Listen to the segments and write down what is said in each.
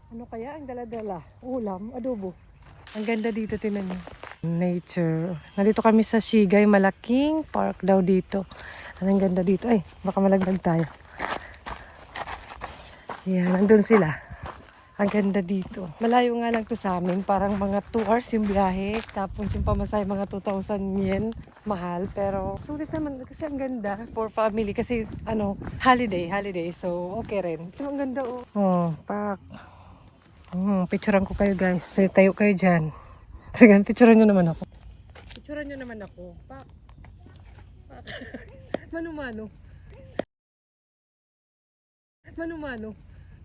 Ano kaya ang dala-dala? Ulam, adobo. Ang ganda dito, tinan niyo. Nature. Nandito kami sa SHIGA, malaking park daw dito. Ang ganda dito. Ay, baka malaglag tayo. Yan, nandun sila. Ang ganda dito. Malayo nga lang to sa amin. Parang mga 2 hours yung biyahe. Tapos yung pamasahe mga 2,000 yen. Mahal. Pero sulit naman kasi ang ganda. For family. Kasi holiday. So okay rin. Pero ang ganda oh. Oh, park. Picturean ko kayo guys. Tayo kayo dyan. Sige, picturean nyo naman ako. Picturean nyo naman ako. Pak. Mano-mano. Mano-mano.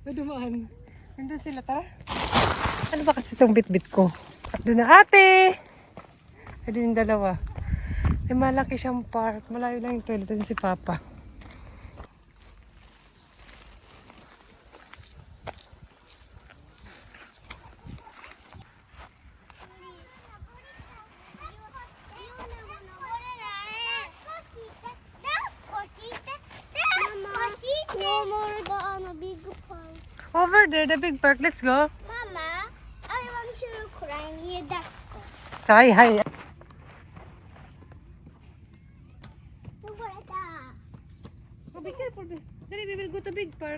May dumaan. Nandun sila, tara. Ano ba kasi itong bit-bit ko? Doon na ate! Ayun yung dalawa. May malaki siyang park. Malayo lang yung toilet. Doon si Papa. Over there, the big park. Let's go. Mama, I want to climb you that. Hi. Oh, be careful. Sorry, we will go to big park.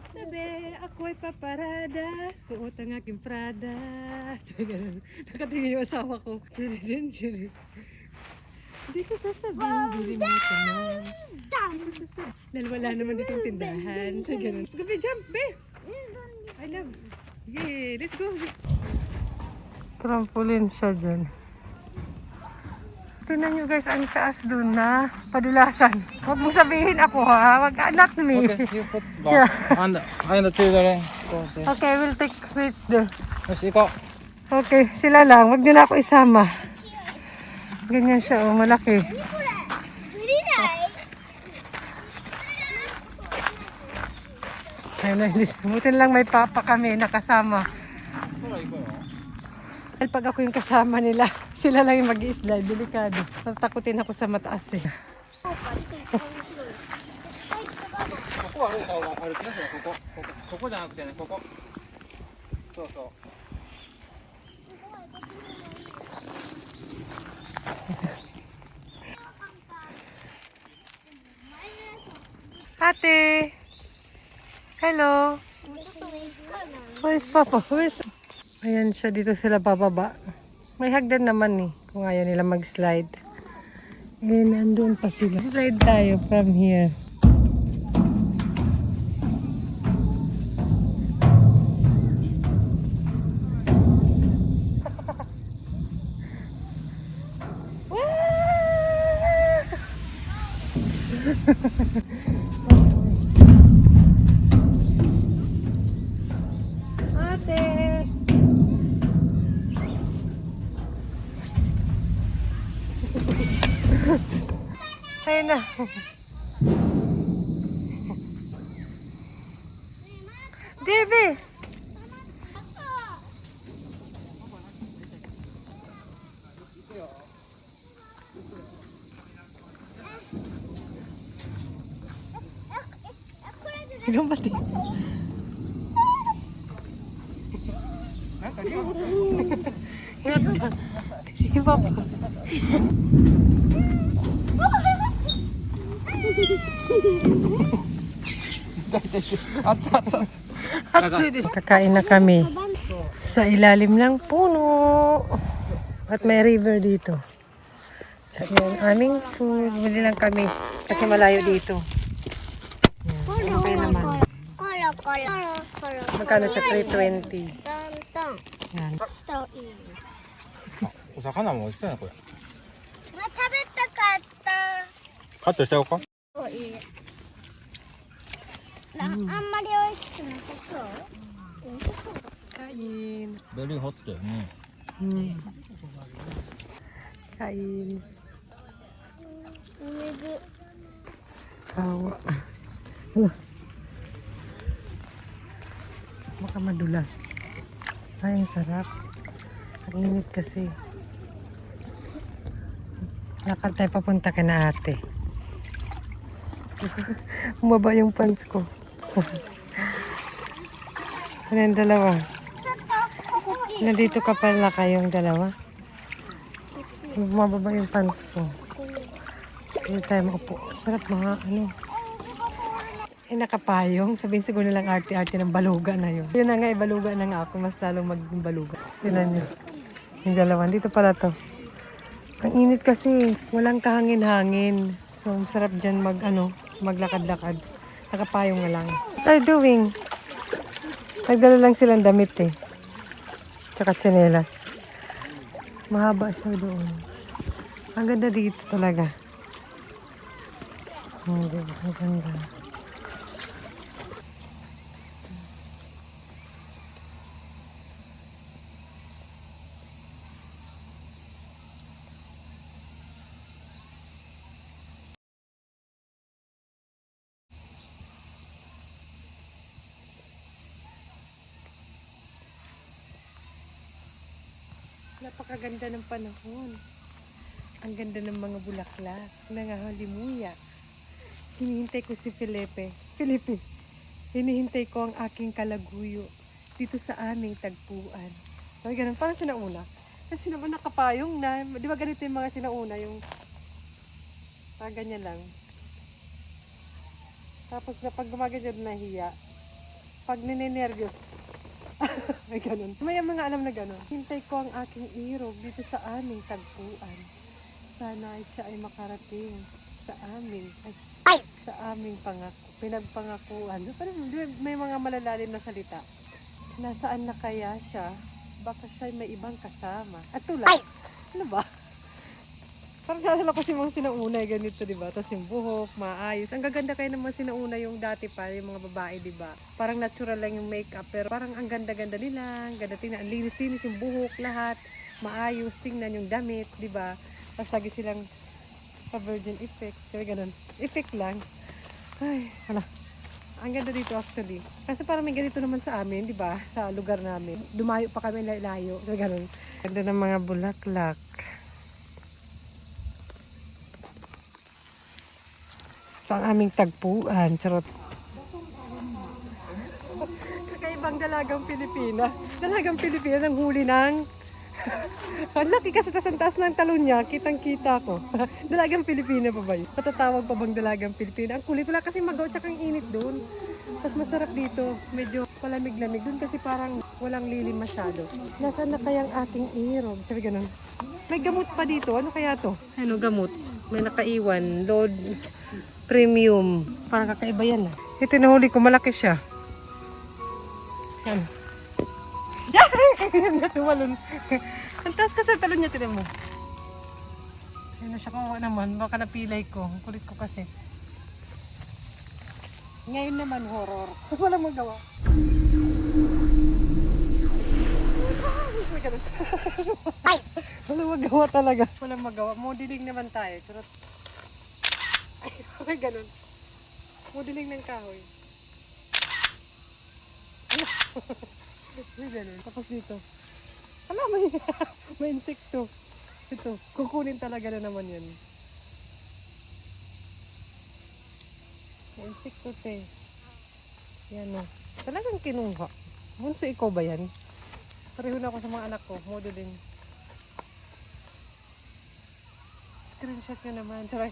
Sabi, ako'y paparada. Suot ang aking Prada. Nakatingin yung asawa ko. Hindi ko sasabihin, bili mo ito naman. Dahil wala naman ditong tindahan. So, ganun. Go, jump, be! I love. Okay, let's go. Trampoline siya dyan. Tingnan nyo guys, ang taas dun na padulasan. Huwag mong sabihin ako ha. Not me. Okay, you put back. Yeah. And the children. Okay, we'll take wait there. Let's go. Okay, sila lang. Huwag nyo na ako isama. Ganyan siya, oh, malaki. Ayun, buti lang may papa kami nakasama. Dahil pag ako yung kasama nila, sila lang yung mag-i-slide, delikado. Takutin ako sa mataas eh. Ate! Hello! Where's Papa? Ayan siya, dito sila bababa. May hagdan naman eh, kung ayaw nila mag-slide. Eh, nandun pa sila. Slide tayo from here. Ate! Ayun na. Baby! Ilang pati? Sige pa. Kakain na kami sa ilalim ng puno at may river dito. At yung aming food, bili lang kami kasi malayo dito. Yan, okay naman. Magkano siya? 320. Yan. お魚も美味しそうやなこれ。食べたかったカットしちゃおうか。あんまり美味しくなさそう。Kain. ベリーホットよね。Kain. 水。 Kawa. Baka madulas. Ay, ang sarap. Ang init kasi. Lakad tayo papunta ka na ate. Bumaba yung pants ko. Ano yung dalawa? Nandito ka pala kayong dalawa. Mababa yung pants ko. Hindi tayo maupo. Sarap mga ano. Nakapayong. Sabihin siguro nilang arte-arte ng baluga na yun. Yun na nga, baluga na nga ako. Mas lalong maging baluga. Tinan nyo. Yung dalawa. Dito pala to. Ang init kasi. Walang kahangin-hangin. So, sarap dyan maglakad-lakad. Nakapayong nga lang. What are you doing? Nagdala lang silang damit eh. Tsaka tsinelas. Mahaba siya doon. Ang ganda dito talaga. Ang ganda. Napakaganda ng panahon. Ang ganda ng mga bulaklak. Nangahalimuya. Hinihintay ko si Felipe. Hinihintay ko ang aking kalaguyo dito sa aming tagpuan. So, ganun. Parang sinauna. Kasi naman nakapayong na. Di ba ganito yung mga sinauna? Yung ganyan lang. Tapos kapag gumaganyan nahiya, pag ninenervyos, may ganun. May mga alam na ganun. Hintay ko ang aking irog dito sa aming tagpuan. Sana ay siya ay makarating sa amin. Sa aming pinagpangakuan. May mga malalalim na salita. Nasaan na kaya siya? Baka siya may ibang kasama. At tulad. Ano ba? Parang sasala ko si mga sinauna ganito, diba? Tapos yung buhok, maayos. Ang gaganda kayo naman sinauna yung dati pa, yung mga babae, diba? Parang natural lang yung makeup, pero parang ang ganda-ganda nila. Ang ganda tingnan, ang linis-linis yung buhok, lahat. Maayos, tingnan yung damit, diba? Tapos lagi silang virgin effect. Kaya ganun. Effect lang. Ay, wala. Ang ganda dito actually. Kasi parang may ganito naman sa amin, diba? Sa lugar namin. Dumayo pa kami layo. Kaya ganun. Ganda ng mga bulaklak. Sa aming tagpuan. Charot. Kakaibang dalagang Pilipina. Dalagang Pilipina ng huli ng... Ang laki kasi sa taas ng talon niya. Kitang-kita ko. Dalagang Pilipina pa ba yun? Matatawag pa bang dalagang Pilipina? Ang kulit. Wala kasi magaw tsaka ang init doon. Tapos masarap dito. Medyo palamig-lamig doon kasi parang walang lilim masyado. Nasaan na kayang ating irog? Sabi ganun. May gamot pa dito. Ano kaya to? Ano gamot? May nakaiwan. Load... Premium. Parang kakaiba yan ah. Ito nahuli ko, malaki siya. Yan. Yan! Tumalon. Ang taas kasi ang talon niya, tinan mo. Yan na siya, kawawa naman. Baka napilay ko. Ang kulit ko kasi. Ngayon naman, horror. Walang magawa. Walang magawa talaga. Walang magawa. Modeling naman tayo. Charot. Ay, ganun. Modeling ng kahoy. Ay, ganun. Tapos dito. Ala, may insekto. Ito, kukunin talaga na naman yan. May insekto, te. Yan o. Talagang kinuha. Bunso, ikaw ba yan? Pareho na ako sa mga anak ko. Modeling. Screenshot nyo naman. Saray.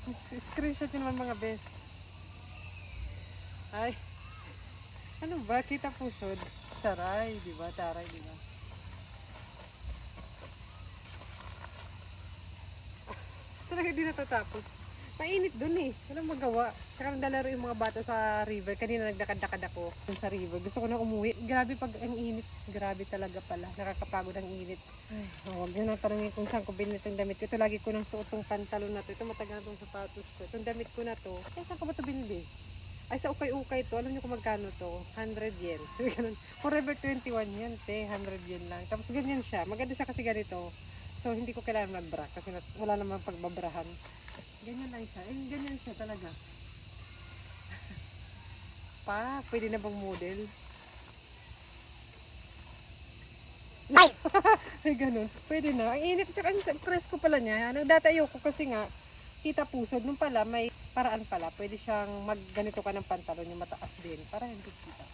Screenshot yun naman mga best. Ay. Ano ba? Kita pusod. Taray, diba? Taray, diba? Talaga di natatapos. Mainit dun eh. Walang magawa. Saka naglalaro yung mga bata sa river. Kanina nagdakad-dakad ako dun sa river. Gusto ko na umuwi. Grabe pag ang init. Grabe talaga pala. Nakakapagod ang init. Ay, huwag nyo nang tanongin kung saan ko binili itong damit ko. Ito lagi ko nang suot tong pantalon na to. Ito matagal na itong sapatos ko. Itong damit ko na to. Ay, saan ko ba ito binili? Ay, sa ukay-ukay to. Alam nyo kung magkano to? 100 yen. Forever 21 yan, te. 100 yen lang. Tapos ganyan siya. Maganda siya kasi ganito. So, hindi ko kailangan mag-bra. Kasi wala naman pagbabrahan. Ganyan lang siya. Eh, ganyan siya talaga. Pwede na bang model? Ay, ganun. Pwede na. Ang init. Tsaka presko pala niya. Dati ayoko kasi nga, kita pusod. Nung pala, may paraan pala. Pwede siyang ganito ka ng pantalon, yung mataas din. Para hindi kita.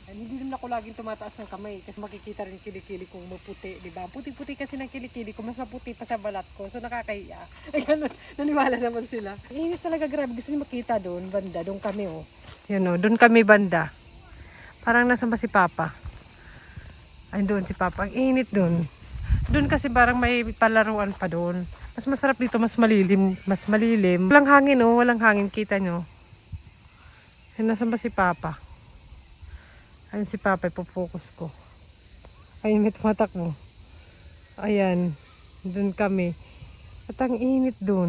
And hindi naman ako laging tumataas ng kamay kasi makikita rin kilikili kong maputi, di ba? Puti-puti kasi ng kilikili ko, mas maputi pa sa balat ko. So nakakahiya. Ganun, naniwala naman sila. Inis talaga, grabe. Gusto niyo makita doon, banda. Doon kami, oh. Yun, oh. Doon kami banda. Parang nasa ba si Papa? Ay, doon si Papa. Ang init doon. Doon kasi parang may palaruan pa doon. Mas masarap dito, mas malilim. Mas malilim. Walang hangin, oh. Walang hangin. Kita nyo. Yun, nasa ba si Papa? Ayun si Papa, ipopokus ko. Ayun, may tumatakbo. Ayan, dun kami. At ang init dun.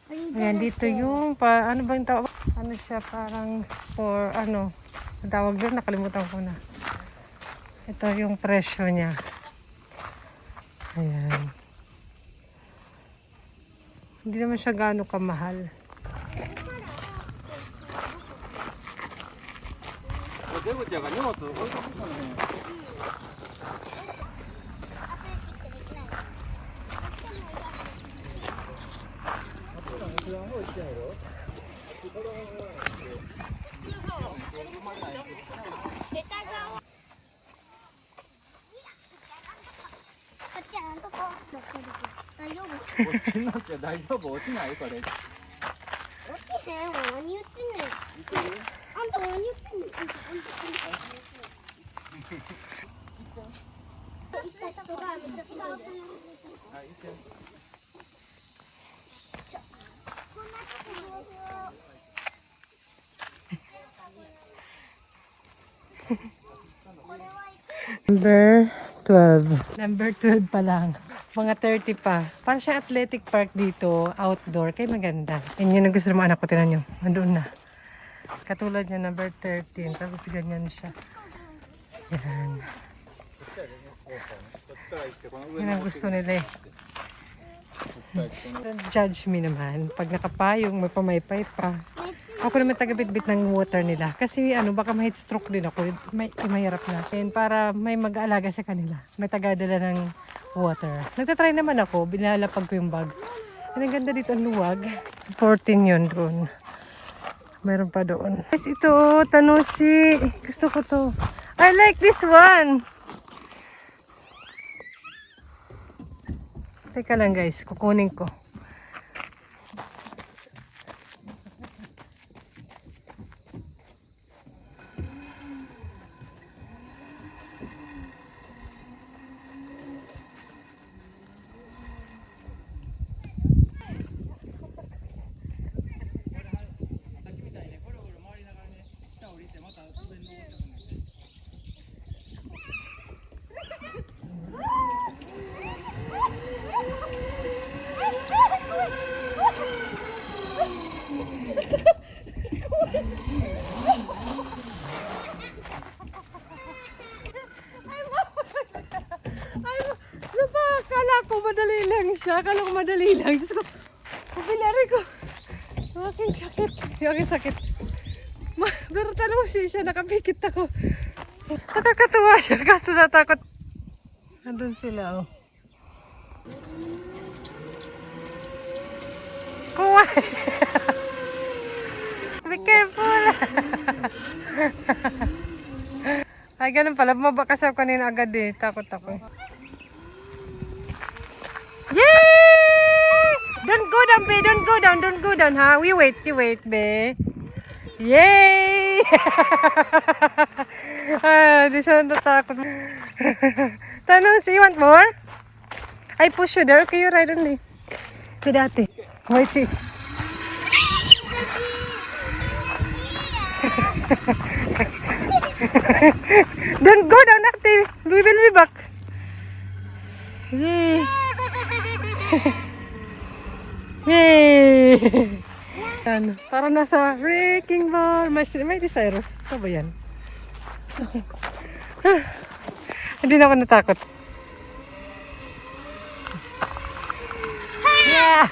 Ayan, dito yung, ano ba yung tawag? Ano siya, parang for, ano, ang tawag doon, nakalimutan ko na. Ito yung presyo niya. Ayan. Hindi naman siya gaano kamahal. Number 12. Number 12 pa lang. Mga 30 pa. Parang siya athletic park dito, outdoor. Kaya maganda. Yan yun ang gusto ng mga anak ko. Tinan nyo. Andun na. Katulad niya, number 13. Tapos ganyan siya. Yan. Yan ang gusto nila eh. Don't judge me naman. Pag nakapayong, may pamaypay pa. Ako naman taga-bitbit ng water nila. Kasi ano, baka ma-heat stroke din ako. Mahirap natin para may mag-aalaga sa kanila. May tagadala ng water. Nagtatry naman ako. Binalapag ko yung bag. Ang ganda dito ang luwag. 14 yun doon. Meron pa doon. Guys, ito, Tanoshi. Gusto ko to. I like this one. Teka lang guys, kukunin ko. Madali lang siya. Akala ko madali lang. Diyos ko, kapilari ko. Yung aking sakit. Yung aking sakit. Pero tanong siya, nakapikit ako. Nakakatuwa siya kasi natakot. Nandun sila, oh. Kuway! Be careful! Ay, ganun pala. Mabakasap kanina agad eh. Takot ako eh. Yay! Don't go down, be. Don't go down. Don't go down, ha? We wait, be. Yay! Di siya natakot. Tanong, you want more? I push you there. Okay, you ride only. Dati. Wait, see. Don't go down, active. We will be back. Yay! Yay! Ano, para nasa wrecking ball. May Cyrus. Ito ba yan? Hindi na ako natakot. Yeah!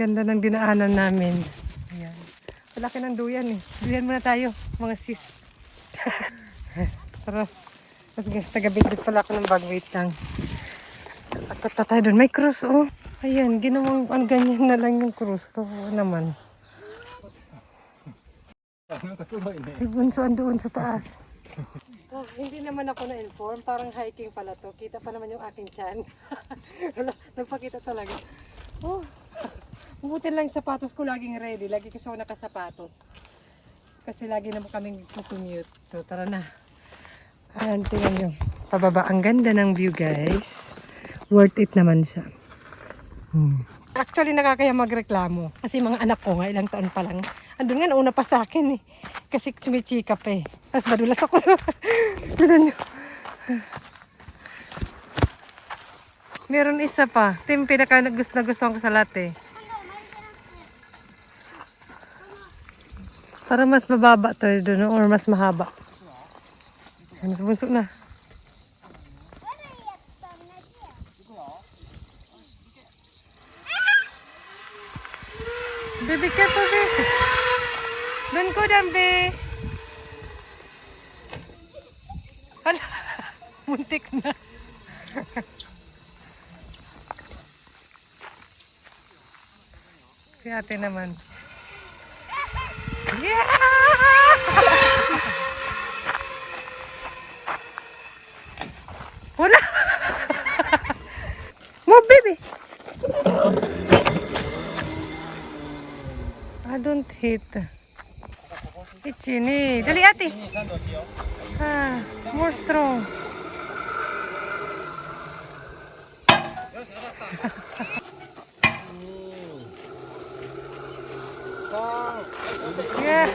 ganda ng dinaanan namin. Ayan. Malaki ng duyan eh. Duyan muna tayo, mga sis. Tara. Sige, taga-bit pala ako ng bag. Wait lang. Akot na tayo doon. May cruise, oh. Ayan, ginawang ang ganyan na lang yung cruise. Oo naman. May bunso doon sa taas. Oh, hindi naman ako na-inform. Parang hiking pala to. Kita pa naman yung aking tiyan. Wala, nagpakita talaga. Oh, buti lang yung sapatos ko laging ready. Lagi kasi ako nakasapatos. Kasi lagi naman kaming commute. So, tara na. Ayan, tingnan nyo. Pababa. Ang ganda ng view, guys. Worth it naman siya. Actually, nakakaya magreklamo. Kasi mga anak ko nga, ilang taon pa lang. Andun nga, nauna pa sa akin eh. Kasi sumichika pa eh. Tapos madulas ako. Tignan nyo. Meron isa pa. Ito yung pinaka gusto ko sa lahat eh. Para mas mababa to doon or mas mahaba. Mas bunso na. Baby, careful, baby. Don't go down, baby. Hala, muntik na. Si ate naman. Yeah! Wala! Move, baby! I don't hit. Ichini. Dali, ate. Ah, more strong. Yeah.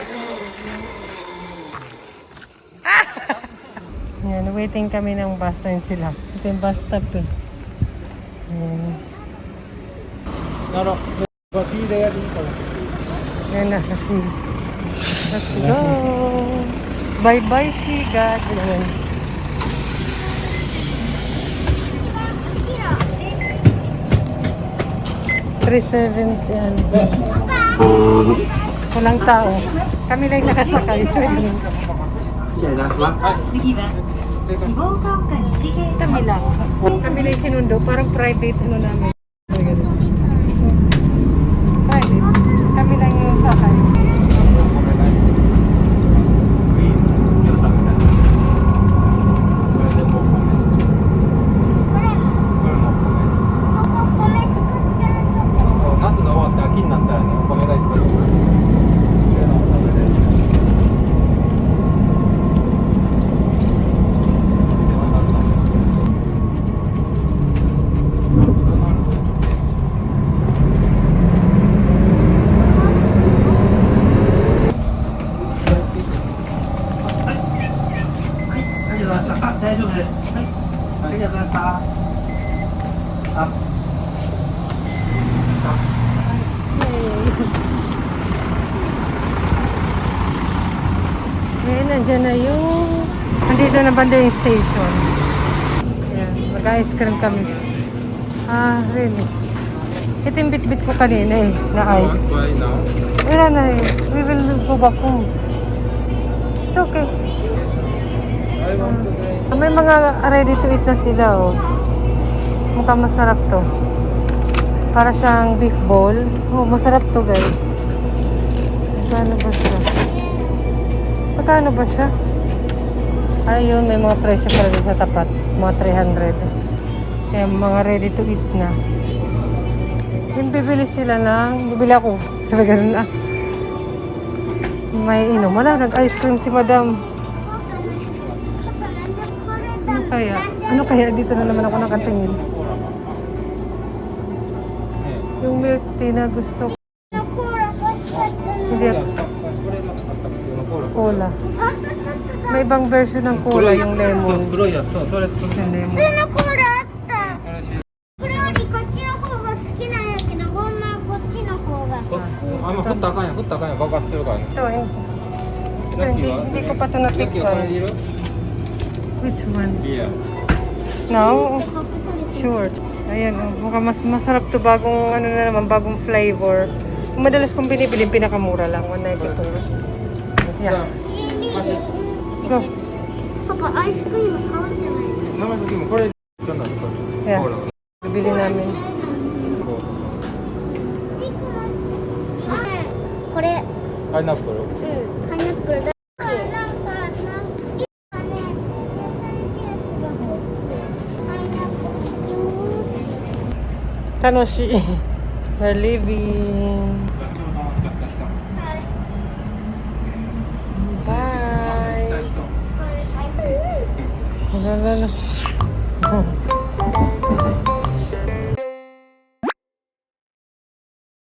Ah! Yan, waiting kami ng bus na sila. Ito yung bus stop eh. Naro. Yan na kasi. Let's go. Bye bye, Shiga. Ganyan. $370 yan. Walang tao. Kami lang nakasakay. Kami lang. Kami lang sinundo. Parang private ano namin. Private. Kami lang yung sakay. Ngayon, nandiyan na yung... Nandito na banda yung station. Ayan, mag-ice cream kami. Ah, really? Ito yung bit-bit ko kanina eh, na ice. Wala na eh. We will go back home. It's okay. May mga ready to eat na sila oh. Mukhang masarap to. Para siyang beef bowl. Oh, masarap to guys. Magkano ba siya? Magkano ba siya? Ayun, may mga presyo pala sa tapat. Mga 300. Kaya mga ready to eat na. Yung bibili sila ng... Bibili ako. Sabi ganun ah. May inom. Wala, nag-ice cream si madam. Ano kaya? Ano kaya? Dito na naman ako nakatingin. Yung milk tea na gusto ko. Hindi ako. Cola. May ibang version ng cola, yung lemon. Yung lemon. 普通のコーラあった。これよりこっちの方が好きなんやけど、ほんまはこっちの方がさ。あんま振ったらあかんやん、振ったらあかんやん、爆発するからね。 Hindi ko pa ito natikpan. Which one? Yeah. No? Sure. Ayan, oh, mukhang mas masarap to bagong ano na naman, bagong flavor. Yung madalas kong binibili, pinakamura lang, 194. Yeah. Go. パパ、アイスクリーム買うんじゃないの？生クリームこれじゃないこれ Yeah. ほら Bibili namin. これ、パイナップルパイナップルだ。なんか、ね、野菜ジュースが欲しい。パイナップル。楽しい。We're leaving. 今日楽しかった人 Bye. 行きたい人 Wala na.